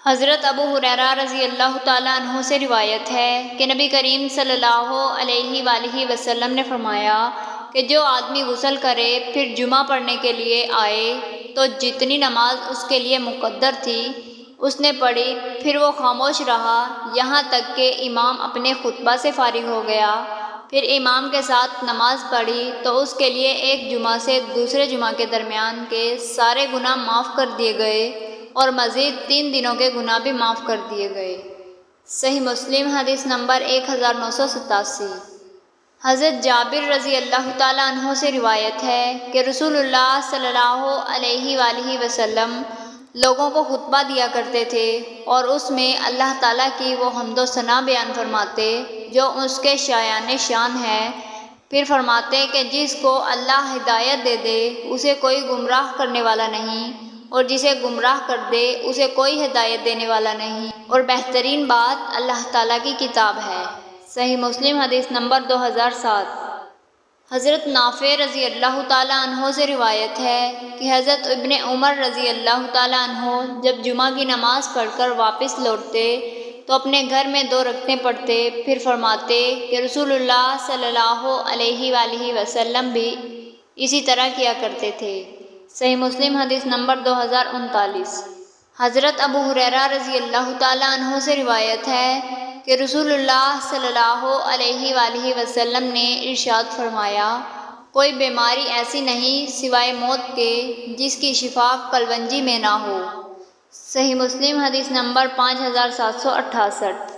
حضرت ابو ہریرہ رضی اللہ تعالیٰ عنہ سے روایت ہے کہ نبی کریم صلی اللہ علیہ وآلہ وسلم نے فرمایا کہ جو آدمی غسل کرے پھر جمعہ پڑھنے کے لیے آئے تو جتنی نماز اس کے لیے مقدر تھی اس نے پڑھی، پھر وہ خاموش رہا یہاں تک کہ امام اپنے خطبہ سے فارغ ہو گیا، پھر امام کے ساتھ نماز پڑھی تو اس کے لیے ایک جمعہ سے دوسرے جمعہ کے درمیان کے سارے گناہ معاف کر دیے گئے اور مزید 3 دنوں کے گناہ بھی معاف کر دیے گئے۔ صحیح مسلم حدیث نمبر 1987۔ حضرت جابر رضی اللہ تعالیٰ عنہ سے روایت ہے کہ رسول اللہ صلی اللہ علیہ وآلہ وسلم لوگوں کو خطبہ دیا کرتے تھے اور اس میں اللہ تعالیٰ کی وہ حمد و ثنا بیان فرماتے جو اس کے شایان شان ہے، پھر فرماتے کہ جس کو اللہ ہدایت دے دے اسے کوئی گمراہ کرنے والا نہیں، اور جسے گمراہ کر دے اسے کوئی ہدایت دینے والا نہیں، اور بہترین بات اللہ تعالیٰ کی کتاب ہے۔ صحیح مسلم حدیث نمبر 2007۔ حضرت نافع رضی اللہ تعالیٰ عنہ سے روایت ہے کہ حضرت ابن عمر رضی اللہ تعالیٰ عنہ جب جمعہ کی نماز پڑھ کر واپس لوٹتے تو اپنے گھر میں 2 رکعتیں پڑھتے، پھر فرماتے کہ رسول اللہ صلی اللہ علیہ وآلہ وسلم بھی اسی طرح کیا کرتے تھے۔ صحیح مسلم حدیث نمبر 2039۔ حضرت ابو ہریرہ رضی اللہ تعالیٰ عنہ سے روایت ہے کہ رسول اللہ صلی اللہ علیہ وآلہ وسلم نے ارشاد فرمایا، کوئی بیماری ایسی نہیں سوائے موت کے جس کی شفا کلونجی میں نہ ہو۔ صحیح مسلم حدیث نمبر 5768۔